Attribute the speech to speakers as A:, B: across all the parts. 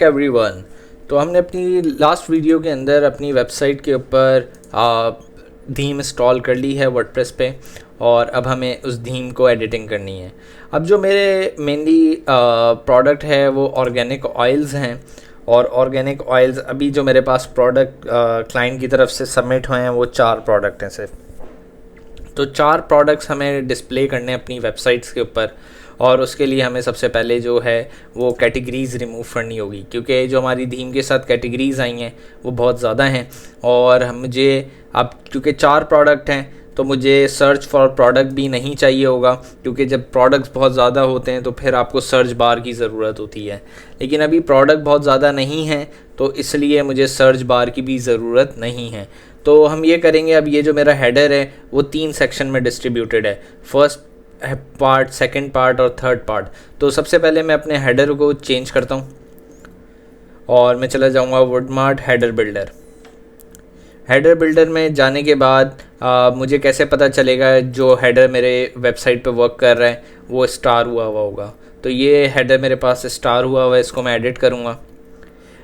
A: Everyone. तो हमने अपनी लास्ट वीडियो के अंदर अपनी वेबसाइट के ऊपर थीम इंस्टॉल कर ली है वर्डप्रेस पे, और अब हमें उस थीम को एडिटिंग करनी है। अब जो मेरे मेनली प्रोडक्ट है वो ऑर्गेनिक ऑयल्स हैं, और ऑर्गेनिक ऑयल्स अभी जो मेरे पास प्रोडक्ट क्लाइंट की तरफ से सबमिट हुए हैं वो 4 प्रोडक्ट हैं सिर्फ। तो 4 प्रोडक्ट्स हमें डिस्प्ले करने हैं अपनी वेबसाइट्स के ऊपर, और उसके लिए हमें सबसे पहले जो है वो कैटेगरीज़ रिमूव करनी होगी, क्योंकि जो हमारी थीम के साथ कैटेगरीज़ आई हैं वो बहुत ज़्यादा हैं। और मुझे अब क्योंकि 4 प्रोडक्ट हैं तो मुझे सर्च फॉर प्रोडक्ट भी नहीं चाहिए होगा, क्योंकि जब प्रोडक्ट्स बहुत ज़्यादा होते हैं तो फिर आपको सर्च बार की ज़रूरत होती है। लेकिन अभी प्रोडक्ट बहुत ज़्यादा नहीं हैं तो इसलिए मुझे सर्च बार की भी ज़रूरत नहीं है। तो हम ये करेंगे, अब ये जो मेरा हेडर है वो 3 सेक्शन में डिस्ट्रीब्यूटेड है, फर्स्ट पार्ट, सेकंड पार्ट और थर्ड पार्ट। तो सबसे पहले मैं अपने हेडर को चेंज करता हूँ और मैं चला जाऊँगा वुडमार्ट हेडर बिल्डर। हेडर बिल्डर में जाने के बाद मुझे कैसे पता चलेगा जो हेडर मेरे वेबसाइट पे वर्क कर रहा है वो स्टार हुआ होगा। तो ये हेडर मेरे पास स्टार हुआ है, इसको मैं एडिट करूँगा।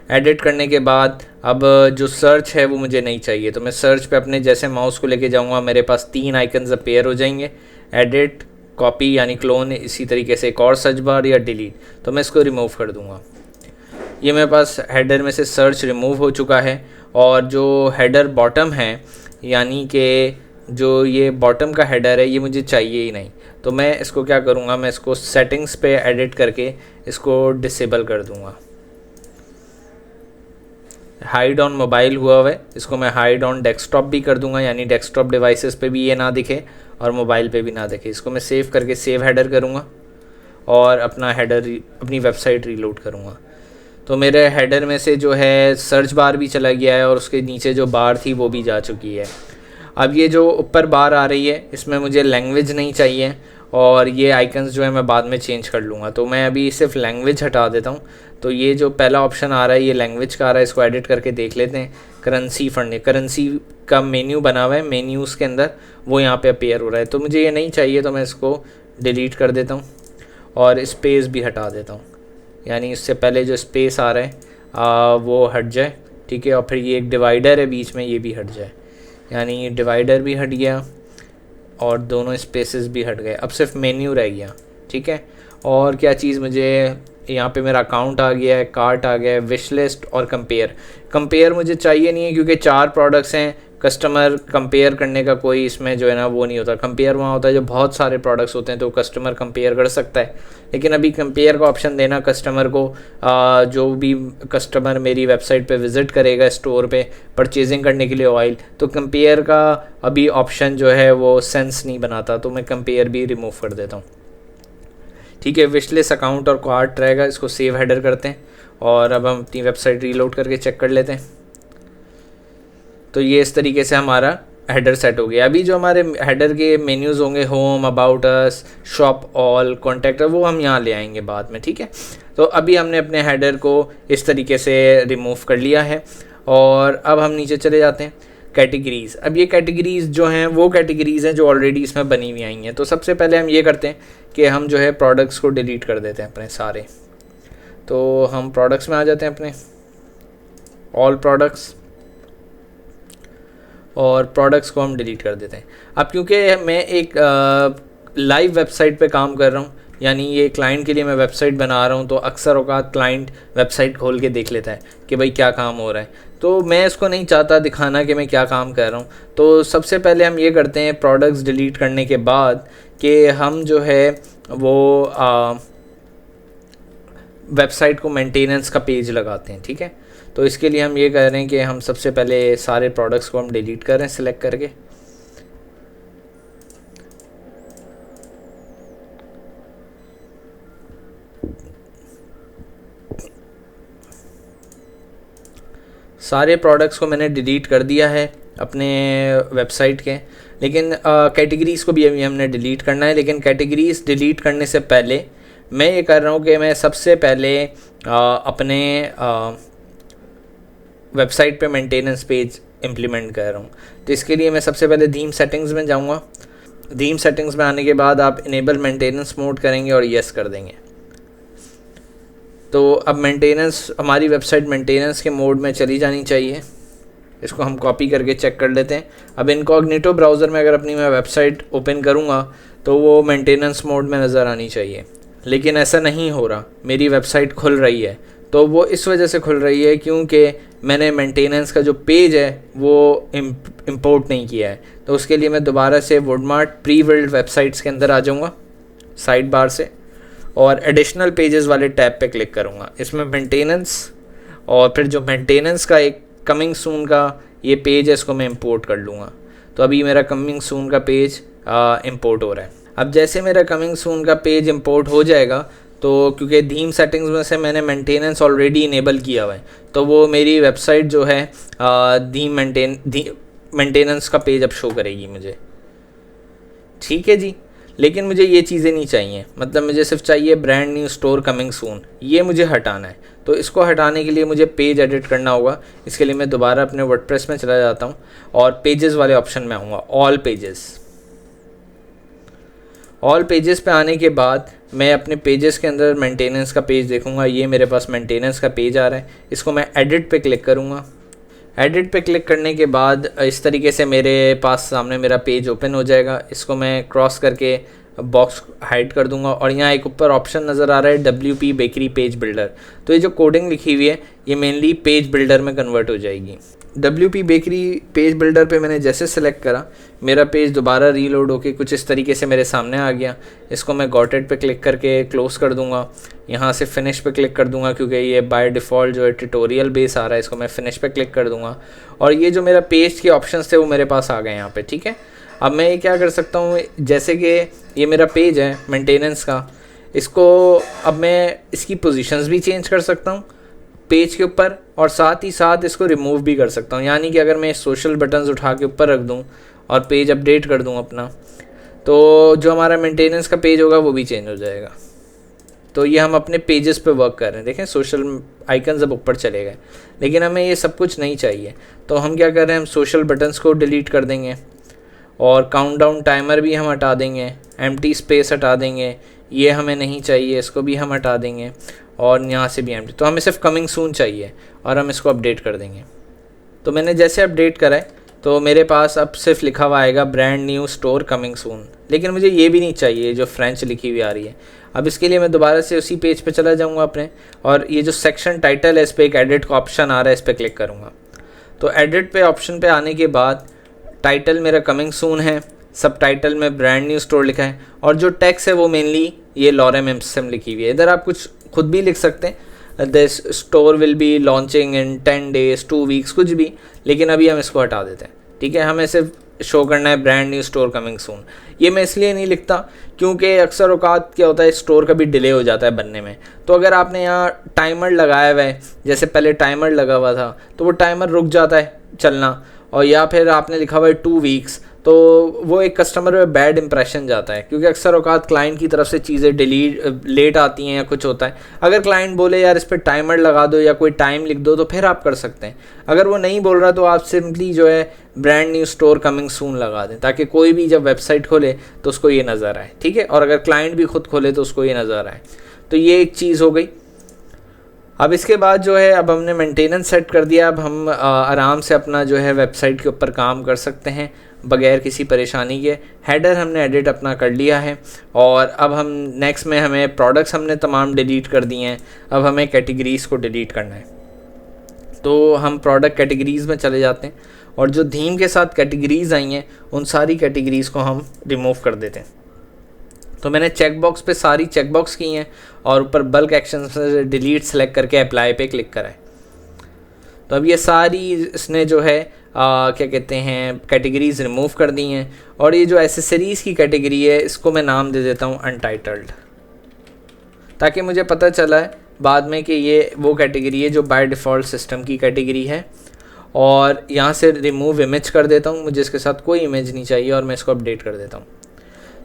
A: एडिट करने के बाद अब जो सर्च है वो मुझे नहीं चाहिए, तो मैं सर्च पे अपने जैसे माउस को लेके जाऊँगा, मेरे पास 3 आइकन्स अपीयर हो जाएंगे, एडिट, कॉपी यानी क्लोन, इसी तरीके से एक और सर्च बार या डिलीट। तो मैं इसको रिमूव कर दूँगा। ये मेरे पास हेडर में से सर्च रिमूव हो चुका है। और जो हेडर बॉटम है, यानी कि जो ये बॉटम का हेडर है, ये मुझे चाहिए ही नहीं। तो मैं इसको क्या करूँगा, मैं इसको सेटिंग्स पे एडिट करके इसको डिसेबल कर दूँगा। हाइड ऑन मोबाइल हुआ है, इसको मैं हाइड ऑन डेस्कटॉप भी कर दूंगा, यानी डेस्कटॉप डिवाइसेस पे भी ये ना दिखे और मोबाइल पे भी ना दिखे। इसको मैं सेव करके सेव हेडर करूँगा और अपना हेडर अपनी वेबसाइट रीलोड करूँगा। तो मेरे हेडर में से जो है सर्च बार भी चला गया है और उसके नीचे जो बार थी वो भी जा चुकी है। अब ये जो ऊपर बार आ रही है इसमें मुझे लैंग्वेज नहीं चाहिए, और ये आइकन्स जो है मैं बाद में चेंज कर लूँगा। तो मैं अभी सिर्फ लैंग्वेज हटा देता हूँ। तो ये जो पहला ऑप्शन आ रहा है ये लैंग्वेज का आ रहा है, इसको एडिट करके देख लेते हैं। करेंसी फंड, करेंसी का मेन्यू बना हुआ है, मेन्यूज़ के अंदर वो यहाँ पे अपीयर हो रहा है। तो मुझे ये नहीं चाहिए, तो मैं इसको डिलीट कर देता हूँ और स्पेस भी हटा देता हूँ, यानी इससे पहले जो स्पेस आ रहा है वो हट जाए। ठीक है, और फिर ये एक डिवाइडर है बीच में, ये भी हट जाए, यानी डिवाइडर भी हट गया और दोनों स्पेसेस भी हट गए। अब सिर्फ मेन्यू रह गया। ठीक है, और क्या चीज़ मुझे यहाँ पे मेरा अकाउंट आ गया है, कार्ट आ गया है, विश लिस्ट और कंपेयर मुझे चाहिए नहीं है, क्योंकि 4 प्रोडक्ट्स हैं। कस्टमर कंपेयर करने का कोई इसमें जो है ना वो नहीं होता। कंपेयर वहाँ होता है जो बहुत सारे प्रोडक्ट्स होते हैं तो कस्टमर कंपेयर कर सकता है। लेकिन अभी कंपेयर का ऑप्शन देना कस्टमर को, जो भी कस्टमर मेरी वेबसाइट पे विज़िट करेगा स्टोर पे परचेजिंग करने के लिए ऑयल, तो कंपेयर का अभी ऑप्शन जो है वो सेंस नहीं बनाता, तो मैं कंपेयर भी रिमूव कर देता हूँ। ठीक है, विशलिस्ट, अकाउंट और कार्ट रहेगा। इसको सेव हेडर करते हैं और अब हम अपनी वेबसाइट रीलोड करके चेक कर लेते हैं। तो ये इस तरीके से हमारा हेडर सेट हो गया। अभी जो हमारे हेडर के मेन्यूज़ होंगे, home, about us, shop all, contact, वो हम यहाँ ले आएंगे बाद में। ठीक है, तो अभी हमने अपने हेडर को इस तरीके से रिमूव कर लिया है। और अब हम नीचे चले जाते हैं कैटेगरीज़। अब ये कैटेगरीज़ जो हैं वो कैटेगरीज़ हैं जो ऑलरेडी इसमें बनी हुई आई हैं। तो सबसे पहले हम ये करते हैं कि हम जो है प्रोडक्ट्स को डिलीट कर देते हैं अपने सारे। तो हम प्रोडक्ट्स में आ जाते हैं अपने ऑल प्रोडक्ट्स, और प्रोडक्ट्स को हम डिलीट कर देते हैं। अब क्योंकि मैं एक लाइव वेबसाइट पे काम कर रहा हूँ, यानी ये क्लाइंट के लिए मैं वेबसाइट बना रहा हूँ, तो अक्सर औकात क्लाइंट वेबसाइट खोल के देख लेता है कि भाई क्या काम हो रहा है। तो मैं इसको नहीं चाहता दिखाना कि मैं क्या काम कर रहा हूँ। तो सबसे पहले हम ये करते हैं प्रोडक्ट्स डिलीट करने के बाद कि हम जो है वो वेबसाइट को मेंटेनेंस का पेज लगाते हैं। ठीक है, तो इसके लिए हम ये कर रहे हैं कि हम सबसे पहले सारे प्रोडक्ट्स को हम डिलीट कर रहे हैं सिलेक्ट करके। सारे प्रोडक्ट्स को मैंने डिलीट कर दिया है अपने वेबसाइट के, लेकिन कैटेगरीज़ को भी अभी हमने डिलीट करना है। लेकिन कैटेगरीज़ डिलीट करने से पहले मैं ये कर रहा हूँ कि मैं सबसे पहले अपने वेबसाइट पे मेंटेनेंस पेज इम्प्लीमेंट कर रहा हूँ। तो इसके लिए मैं सबसे पहले थीम सेटिंग्स में जाऊँगा। थीम सेटिंग्स में आने के बाद आप इनेबल मेंटेनेंस मोड करेंगे और येस कर देंगे। तो अब मेंटेनेंस, हमारी वेबसाइट मेंटेनेंस के मोड में चली जानी चाहिए। इसको हम कॉपी करके चेक कर लेते हैं। अब इनकॉग्निटो ब्राउज़र में अगर अपनी मैं वेबसाइट ओपन करूँगा तो वो मेंटेनेंस मोड में नज़र आनी चाहिए, लेकिन ऐसा नहीं हो रहा। मेरी वेबसाइट खुल रही है, तो वो इस वजह से खुल रही है क्योंकि मैंने मेंटेनेंस का जो पेज है वो इंपोर्ट नहीं किया है। तो उसके लिए मैं दोबारा से वुडमार्ट प्री बिल्ड वेबसाइट्स के अंदर आ जाऊँगा साइड बार से, और एडिशनल पेजेस वाले टैब पे क्लिक करूँगा। इसमें मेंटेनेंस, और फिर जो मेंटेनेंस का एक कमिंग सून का ये पेज है, इसको मैं इंपोर्ट कर लूँगा। तो अभी मेरा कमिंग सून का पेज इंपोर्ट हो रहा है। अब जैसे मेरा कमिंग सून का पेज इंपोर्ट हो जाएगा, तो क्योंकि थीम सेटिंग्स में से मैंने मेंटेनेंस ऑलरेडी इनेबल किया हुआ है, तो वो मेरी वेबसाइट जो है थीम मेंटेनेंस का पेज अब शो करेगी मुझे। ठीक है जी, लेकिन मुझे ये चीज़ें नहीं चाहिए, मतलब मुझे सिर्फ चाहिए brand new store coming soon, ये मुझे हटाना है। तो इसको हटाने के लिए मुझे पेज एडिट करना होगा। इसके लिए मैं दोबारा अपने वर्डप्रेस में चला जाता हूँ और पेजेस वाले ऑप्शन में आऊँगा, ऑल पेजेस पे आने के बाद मैं अपने पेजेस के अंदर मेंटेनेंस का पेज देखूंगा। ये मेरे पास मेंटेनेंस का पेज आ रहा है, इसको मैं एडिट पे क्लिक करूंगा। एडिट पे क्लिक करने के बाद इस तरीके से मेरे पास सामने मेरा पेज ओपन हो जाएगा। इसको मैं क्रॉस करके बॉक्स हाइड कर दूंगा, और यहाँ एक ऊपर ऑप्शन नज़र आ रहा है WP बेकरी पेज बिल्डर। तो ये जो कोडिंग लिखी हुई है ये मेनली पेज बिल्डर में कन्वर्ट हो जाएगी। WP बेकरी पेज बिल्डर पे मैंने जैसे सेलेक्ट करा, मेरा पेज दोबारा रीलोड होके कुछ इस तरीके से मेरे सामने आ गया। इसको मैं गॉट इट पे क्लिक करके क्लोज़ कर दूंगा। यहाँ से फिनिश पे क्लिक कर दूंगा, क्योंकि ये बाय डिफ़ॉल्ट जो है ट्यूटोरियल बेस आ रहा है। इसको मैं फिनिश पे क्लिक कर दूंगा, और ये जो मेरा पेज के ऑप्शंस थे वो मेरे पास आ गए यहाँ पे। ठीक है, अब मैं ये क्या कर सकता हूँ, जैसे कि ये मेरा पेज है मेंटेनेंस का, इसको अब मैं इसकी पोजीशंस भी चेंज कर सकता हूँ पेज के ऊपर, और साथ ही साथ इसको रिमूव भी कर सकता हूँ। यानी कि अगर मैं सोशल बटन्स उठा के ऊपर रख दूँ और पेज अपडेट कर दूँ अपना, तो जो हमारा मेंटेनेंस का पेज होगा वो भी चेंज हो जाएगा। तो ये हम अपने पेजेस पे वर्क कर रहे हैं। देखें सोशल आइकन्स अब ऊपर चले गए, लेकिन हमें ये सब कुछ नहीं चाहिए। तो हम क्या कर रहे हैं, हम सोशल बटन्स को डिलीट कर देंगे, और काउंटडाउन टाइमर भी हम हटा देंगे, एम्प्टी स्पेस हटा देंगे, ये हमें नहीं चाहिए, इसको भी हम हटा देंगे, और यहाँ से भी एम्प्टी। तो हमें सिर्फ कमिंग सून चाहिए, और हम इसको अपडेट कर देंगे। तो मैंने जैसे अपडेट करा है, तो मेरे पास अब सिर्फ लिखा हुआ आएगा brand new store coming soon. लेकिन मुझे ये भी नहीं चाहिए जो फ्रेंच लिखी हुई आ रही है। अब इसके लिए मैं दोबारा से उसी पेज पे चला जाऊँगा अपने, और ये जो सेक्शन टाइटल है इस पर एक एडिट का ऑप्शन आ रहा है, इस पर क्लिक करूँगा। तो एडिट पे ऑप्शन पे आने के बाद टाइटल मेरा कमिंग सून है, सब टाइटल में ब्रांड न्यू स्टोर लिखा है, और जो टेक्स्ट है वो मेनली ये लॉरेम एम्पसम लिखी हुई है। इधर आप कुछ खुद भी लिख सकते हैं, this store will be launching in 10 days 2 weeks, कुछ भी, लेकिन अभी हम इसको हटा देते हैं। ठीक है, हमें सिर्फ शो करना है brand new store coming soon. ये मैं इसलिए नहीं लिखता क्योंकि अक्सर औकात क्या होता है, स्टोर का भी डिले हो जाता है बनने में। तो अगर आपने यहाँ टाइमर लगाया हुआ है, जैसे पहले टाइमर लगा हुआ था, तो वो टाइमर रुक जाता है चलना, और या फिर आपने लिखा हुआ है 2 weeks, तो वो एक कस्टमर में बैड इंप्रेशन जाता है, क्योंकि अक्सर औकात क्लाइंट की तरफ से चीज़ें लेट आती हैं या कुछ होता है। अगर क्लाइंट बोले यार इस पर टाइमर लगा दो या कोई टाइम लिख दो, तो फिर आप कर सकते हैं। अगर वो नहीं बोल रहा तो आप सिंपली जो है brand new store coming soon लगा दें, ताकि कोई भी जब वेबसाइट खोले तो उसको ये नज़र आए। ठीक है, और अगर क्लाइंट भी खुद खोले तो उसको ये नज़र आए। तो ये एक चीज़ हो गई। अब इसके बाद जो है, अब हमने मेंटेनेंस सेट कर दिया, अब हम आराम से अपना जो है वेबसाइट के ऊपर काम कर सकते हैं बगैर किसी परेशानी के। हेडर हमने एडिट अपना कर लिया है, और अब हम नेक्स्ट में हमें प्रोडक्ट्स हमने तमाम डिलीट कर दिए हैं। अब हमें कैटेगरीज़ को डिलीट करना है, तो हम प्रोडक्ट कैटेगरीज़ में चले जाते हैं, और जो थीम के साथ कैटेगरीज़ आई हैं उन सारी कैटेगरीज़ को हम रिमूव कर देते हैं। तो मैंने चेकबॉक्स पे सारी चेकबॉक्स की हैं, और ऊपर बल्क एक्शन से डिलीट सेलेक्ट करके अप्लाई पे क्लिक करा है। तो अब ये सारी इसने जो है क्या कहते हैं कैटेगरीज़ रिमूव कर दी हैं, और ये जो एसेसरीज़ की कैटेगरी है इसको मैं नाम दे देता हूँ अनटाइटल्ड, ताकि मुझे पता चला है बाद में कि ये वो कैटेगरी है जो बाय डिफ़ॉल्ट सिस्टम की कैटेगरी है। और यहाँ से रिमूव इमेज कर देता हूँ, मुझे इसके साथ कोई इमेज नहीं चाहिए, और मैं इसको अपडेट कर देता हूँ।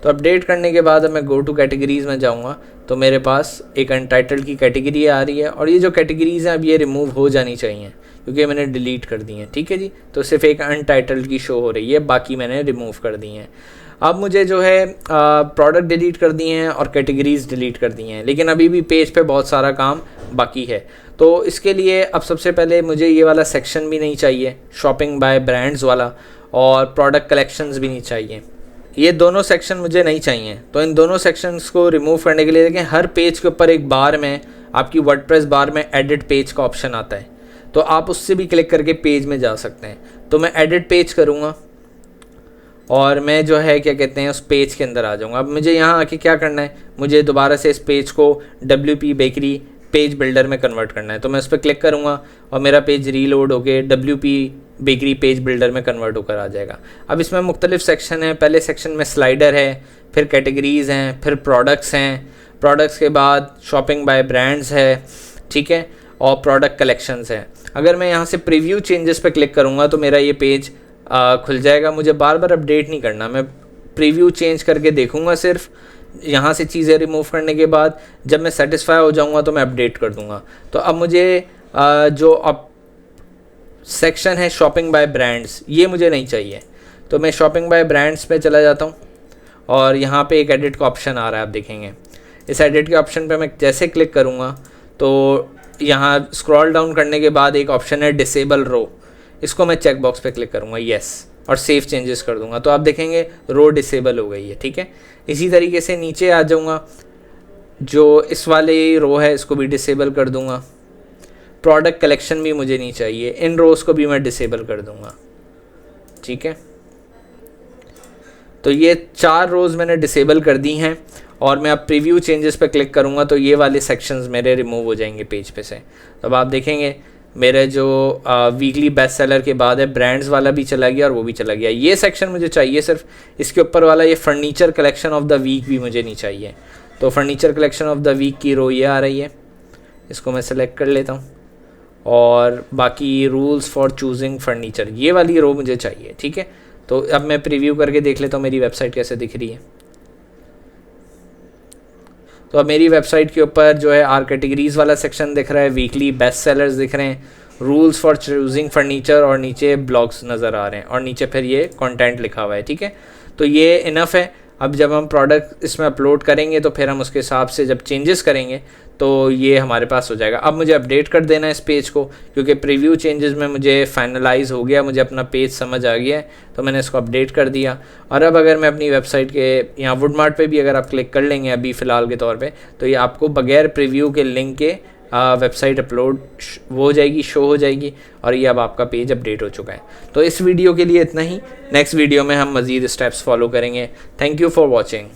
A: तो अपडेट करने के बाद अब मैं गो टू कैटेगरीज़ में जाऊँगा, तो मेरे पास एक अनटाइटल्ड की कैटेगरी आ रही है, और ये जो कैटेगरीज़ हैं अब ये रिमूव हो जानी चाहिए क्योंकि मैंने डिलीट कर दी हैं। ठीक है जी, तो सिर्फ एक अनटाइटल्ड की शो हो रही है, बाकी मैंने रिमूव कर दी हैं। अब मुझे जो है प्रोडक्ट डिलीट कर दिए हैं और कैटेगरीज डिलीट कर दिए हैं, लेकिन अभी भी पेज पे बहुत सारा काम बाकी है। तो इसके लिए अब सबसे पहले मुझे ये वाला सेक्शन भी नहीं चाहिए, शॉपिंग बाय ब्रांड्स वाला, और प्रोडक्ट कलेक्शंस भी नहीं चाहिए। ये दोनों सेक्शन मुझे नहीं चाहिए। तो इन दोनों सेक्शंस को रिमूव करने के लिए देखें, हर पेज के ऊपर एक बार में आपकी वर्डप्रेस बार में एडिट पेज का ऑप्शन आता है, तो आप उससे भी क्लिक करके पेज में जा सकते हैं। तो मैं एडिट पेज करूँगा और मैं जो है क्या कहते हैं उस पेज के अंदर आ जाऊँगा। अब मुझे यहाँ आके क्या करना है, मुझे दोबारा से इस पेज को WP बेकरी पेज बिल्डर में कन्वर्ट करना है। तो मैं उस पर क्लिक करूँगा और मेरा पेज रीलोड होके WP बेकरी पेज बिल्डर में कन्वर्ट होकर आ जाएगा। अब इसमें मुख्तलिफ सेक्शन हैं। पहले सेक्शन में स्लाइडर है, फिर कैटेगरीज़ हैं, फिर प्रोडक्ट्स हैं, प्रोडक्ट्स के बाद शॉपिंग बाय ब्रांड्स है, ठीक है, और प्रोडक्ट कलेक्शंस हैं। अगर मैं यहाँ से प्रीव्यू चेंजेस पे क्लिक करूँगा तो मेरा ये पेज खुल जाएगा। मुझे बार बार अपडेट नहीं करना, मैं प्रीव्यू चेंज करके देखूँगा सिर्फ। यहाँ से चीज़ें रिमूव करने के बाद जब मैं सेटिस्फाई हो जाऊँगा तो मैं अपडेट कर दूँगा। तो अब मुझे जो अब सेक्शन है शॉपिंग बाय ब्रांड्स, ये मुझे नहीं चाहिए। तो मैं शॉपिंग बाय ब्रांड्स पे चला जाता हूँ और यहाँ पे एक एडिट का ऑप्शन आ रहा है, आप देखेंगे। इस एडिट के ऑप्शन पे मैं जैसे क्लिक करूँगा तो यहाँ स्क्रॉल डाउन करने के बाद एक ऑप्शन है डिसेबल रो, इसको मैं चेक बॉक्स पे क्लिक करूँगा, येस, और सेव चेंजेस कर दूँगा। तो आप देखेंगे रो डिसेबल हो गई है, ठीक है। इसी तरीके से नीचे आ जाऊँगा, जो इस वाले रो है इसको भी डिसेबल कर दूँगा। प्रोडक्ट कलेक्शन भी मुझे नहीं चाहिए, इन रोज़ को भी मैं डिसेबल कर दूँगा, ठीक है। तो ये 4 रोज़ मैंने डिसेबल कर दी हैं और मैं अब प्रीव्यू चेंजेस पे क्लिक करूँगा तो ये वाले सेक्शंस मेरे रिमूव हो जाएंगे पेज पे से। तो अब आप देखेंगे मेरे जो वीकली बेस्ट सेलर के बाद है ब्रांड्स वाला भी चला गया और वो भी चला गया। ये सेक्शन मुझे चाहिए सिर्फ, इसके ऊपर वाला ये furniture collection of the week भी मुझे नहीं चाहिए। तो furniture collection of the week की रो ये आ रही है, इसको मैं सेलेक्ट कर लेता हूँ, और बाकी रूल्स फॉर चूजिंग फर्नीचर ये वाली रो मुझे चाहिए, ठीक है। तो अब मैं प्रीव्यू करके देख लेता हूँ मेरी वेबसाइट कैसे दिख रही है। तो अब मेरी वेबसाइट के ऊपर जो है आर कैटेगरीज़ वाला सेक्शन दिख रहा है, वीकली बेस्ट सेलर्स दिख रहे हैं, रूल्स फॉर चूजिंग फर्नीचर और नीचे ब्लॉग्स नज़र आ रहे हैं और नीचे फिर ये कंटेंट लिखा हुआ है, ठीक है। तो ये इनफ है। अब जब हम प्रोडक्ट इसमें अपलोड करेंगे तो फिर हम उसके हिसाब से जब चेंजेस करेंगे तो ये हमारे पास हो जाएगा। अब मुझे अपडेट कर देना है इस पेज को, क्योंकि प्रीव्यू चेंजेस में मुझे फाइनलाइज हो गया, मुझे अपना पेज समझ आ गया है, तो मैंने इसको अपडेट कर दिया। और अब अगर मैं अपनी वेबसाइट के यहाँ वुडमार्ट पे भी अगर आप क्लिक कर लेंगे अभी फ़िलहाल के तौर पे, तो ये आपको बगैर प्रीव्यू के लिंक के वेबसाइट अपलोड वो हो जाएगी, शो हो जाएगी, और ये अब आपका पेज अपडेट हो चुका है। तो इस वीडियो के लिए इतना ही। नेक्स्ट वीडियो में हम मज़ीद स्टेप्स फॉलो करेंगे। Thank you for watching.